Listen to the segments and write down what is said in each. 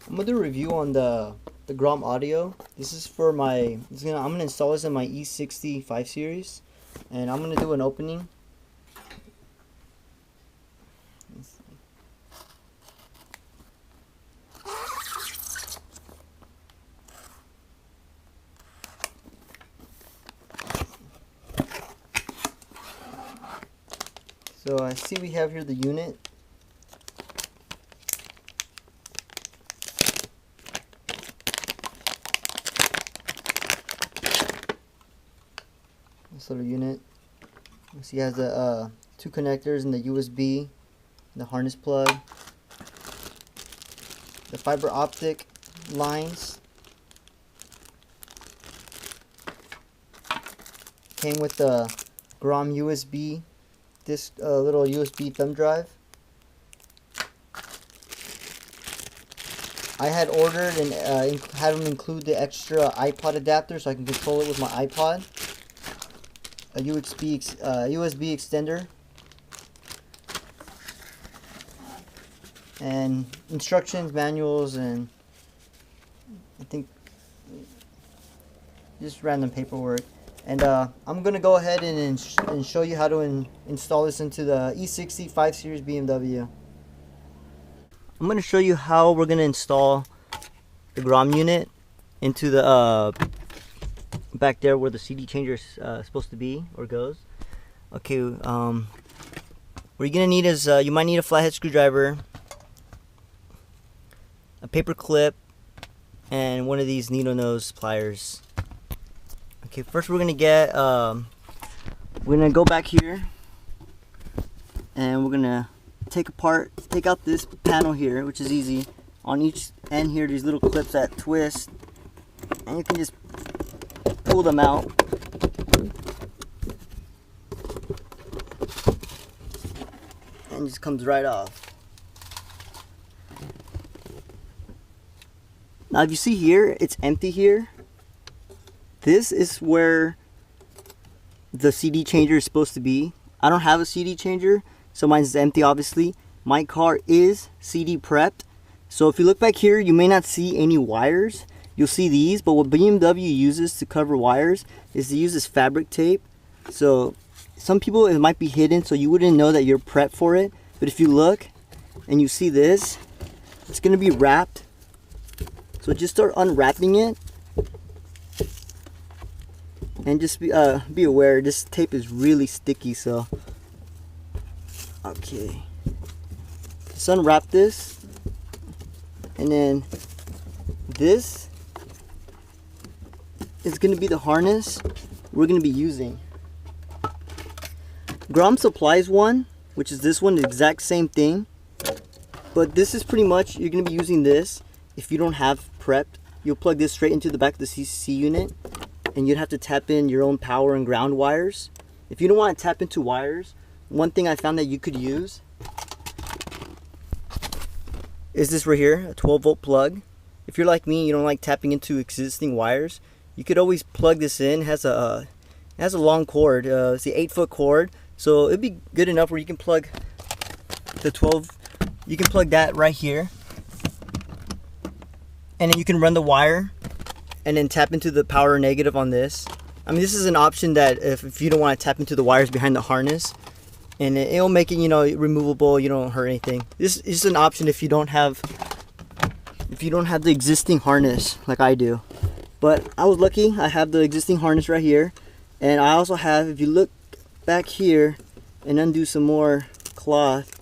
I'm gonna do a review on the GROM audio. This is for my. I'm gonna install this in my e60 5 series, and I'm gonna do an opening. So I see we have here the unit. This little unit. You see it has the two connectors and the USB, the harness plug, the fiber optic lines. Came with the GROM USB, this little USB thumb drive. I had ordered and had them include the extra iPod adapter so I can control it with my iPod. A USB extender, and instructions, manuals, and I think just random paperwork. And I'm gonna go ahead and show you how to install this into the e60 5 Series BMW. I'm gonna show you how we're gonna install the GROM unit into the back there where the CD changer is supposed to be or goes. Okay, what you're gonna need is you might need a flathead screwdriver, a paper clip, and one of these needle nose pliers. Okay, first we're gonna get we're gonna go back here and we're gonna take out this panel here, which is easy. On each end here, these little clips that twist, and you can just pull them out. And it just comes right off. Now if you see here, it's empty here. This is where the CD changer is supposed to be. I don't have a CD changer, so mine is empty obviously. My car is CD prepped. So if you look back here, you may not see any wires. You'll see these, but what BMW uses to cover wires is to use this fabric tape. So some people, it might be hidden so you wouldn't know that you're prepped for it. But if you look and you see this, it's gonna be wrapped. So just start unwrapping it. And just be aware, this tape is really sticky, so. Okay. Just unwrap this. And then this is going to be the harness we're going to be using. GROM supplies one, which is this one, the exact same thing. But this is pretty much, you're going to be using this. If you don't have prepped, you'll plug this straight into the back of the CCC unit. And you'd have to tap in your own power and ground wires. If you don't want to tap into wires, one thing I found that you could use is this right here, a 12-volt plug. If you're like me, you don't like tapping into existing wires, you could always plug this in. It has a long cord. It's the 8-foot cord, so it'd be good enough where you can plug the 12. You can plug that right here, and then you can run the wire, and then tap into the power negative on this. I mean, this is an option that if you don't want to tap into the wires behind the harness, and it'll make it, you know, removable. You don't hurt anything. This is an option if you don't have the existing harness like I do. But I was lucky. I have the existing harness right here, and I also have, if you look back here and undo some more cloth,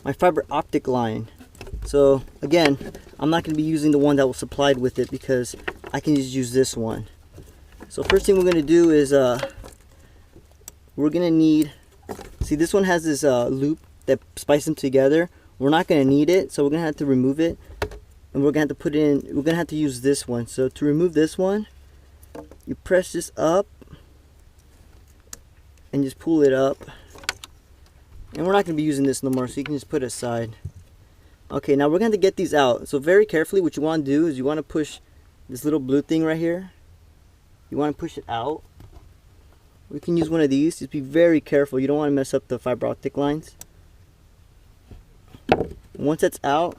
my fiber optic line. So again, I'm not going to be using the one that was supplied with it because I can just use this one. So first thing we're going to do is we're going to need, see this one has this loop that splices them together. We're not going to need it, so we're going to have to remove it, and we're going to have to put in, we're going to have to use this one. So to remove this one, you press this up and just pull it up, and we're not going to be using this no more, so you can just put it aside. Okay, now we're going to get these out. So very carefully, what you want to do is you want to push this little blue thing right here. You want to push it out. We can use one of these. Just be very careful. You don't want to mess up the fiber optic lines. Once that's out,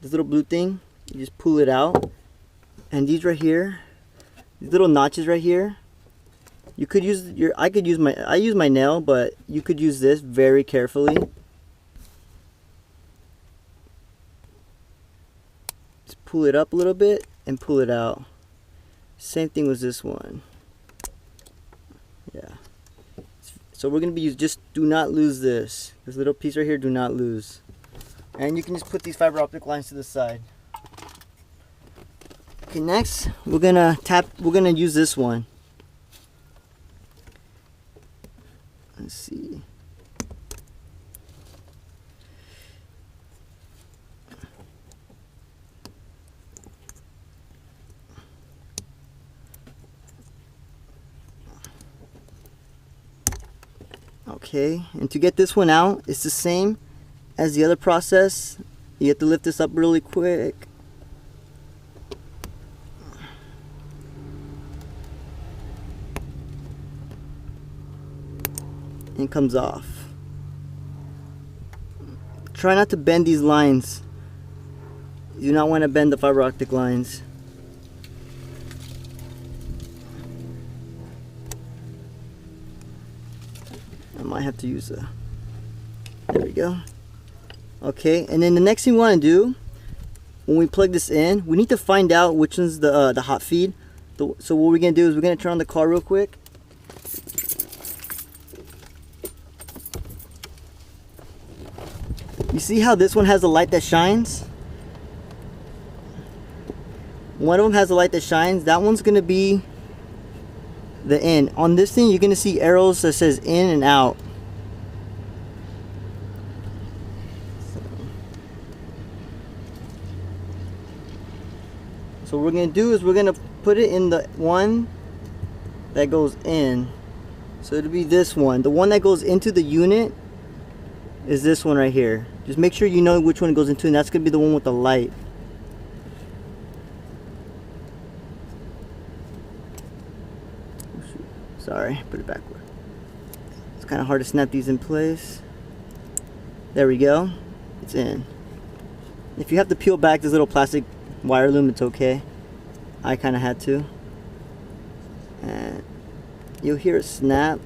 this little blue thing, you just pull it out, and these right here, these little notches right here, you could use your, I use my nail, but you could use this very carefully. Just pull it up a little bit and pull it out. Same thing with this one. Yeah. So we're gonna be using, just do not lose this. This little piece right here, do not lose. And you can just put these fiber optic lines to the side. Okay, next we're gonna use this one. Let's see. Okay, and to get this one out, it's the same as the other process. You have to lift this up really quick. And it comes off. Try not to bend these lines. You do not want to bend the fiber optic lines. I might have to use a, there we go. Okay, and then the next thing we want to do when we plug this in, we need to find out which one's the hot feed. So what we're gonna do is we're gonna turn on the car real quick. You see how this one has a light that shines? One of them has a light that shines. That one's gonna be the in. On this thing, you're gonna see arrows that says in and out. So what we're gonna do is we're gonna put it in the one that goes in. So it'll be this one. The one that goes into the unit is this one right here. Just make sure you know which one it goes into, and that's gonna be the one with the light. Sorry, put it backward. It's kind of hard to snap these in place. There we go. It's in. If you have to peel back this little plastic wire loom, it's okay. I kind of had to. And you'll hear it snap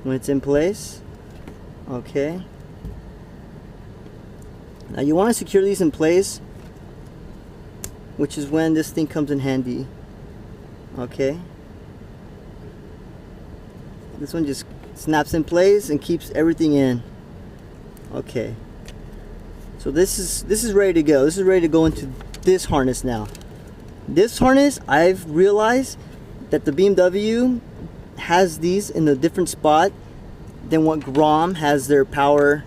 when it's in place. Okay. Now you want to secure these in place, which is when this thing comes in handy. Okay. This one just snaps in place and keeps everything in. Okay. So this is ready to go. This is ready to go into this harness now. This harness, I've realized that the BMW has these in a different spot than what GROM has their power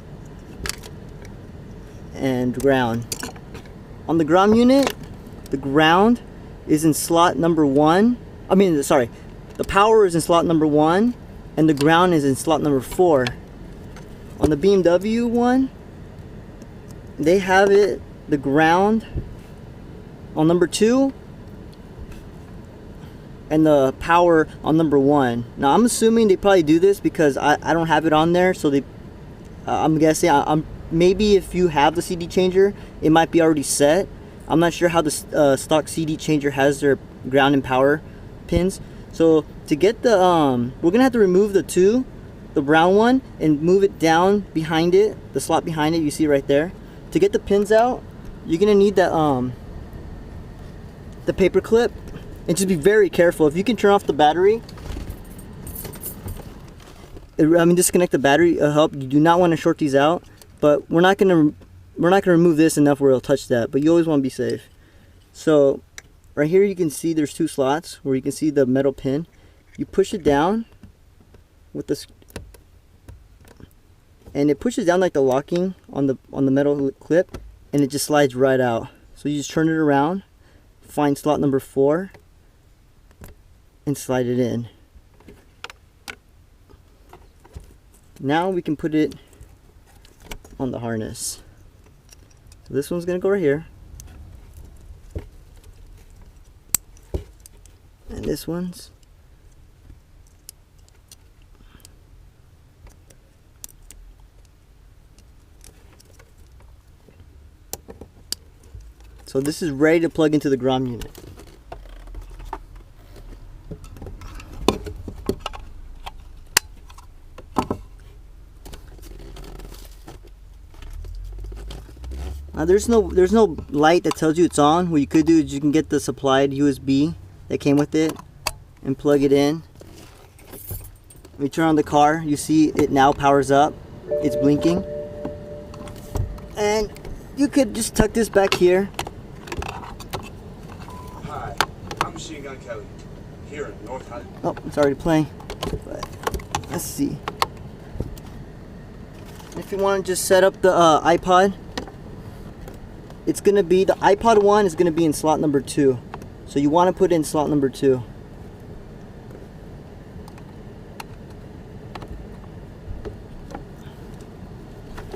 and ground. On the GROM unit, the ground is in slot number 1. I mean, sorry, the power is in slot number 1 and the ground is in slot number 4. On the BMW one, they have it, the ground on number 2 and the power on number 1. Now I'm assuming they probably do this because I don't have it on there, so they I'm guessing maybe if you have the CD changer, it might be already set. I'm not sure how the stock CD changer has their ground and power pins. So to get the we're gonna have to remove the brown one, and move it down behind it, the slot behind it. You see right there. To get the pins out, you're gonna need the paper clip, and just be very careful. If you can turn off the battery, disconnect the battery, it'll help. You do not want to short these out, but we're not gonna remove this enough where it'll touch that. But you always want to be safe. So right here you can see there's 2 slots where you can see the metal pin. You push it down with this, and it pushes down like the locking on the metal clip, and it just slides right out. So you just turn it around, find slot number 4, and slide it in. Now we can put it on the harness. So this one's gonna go right here, and this one's So this is ready to plug into the GROM unit. Now there's no light that tells you it's on. What you could do is you can get the supplied USB that came with it and plug it in. When you turn on the car, you see it now powers up. It's blinking. And you could just tuck this back here. Hi, I'm Machine Gun Kelly, here in North Hollywood. Oh, it's already playing. But let's see. If you want to just set up the iPod, it's going to be, the iPod 1 is going to be in slot number 2. So you want to put in slot number 2.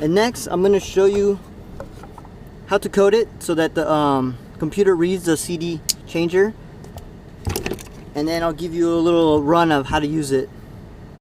And next, I'm going to show you how to code it so that the computer reads the CD changer. And then I'll give you a little run of how to use it.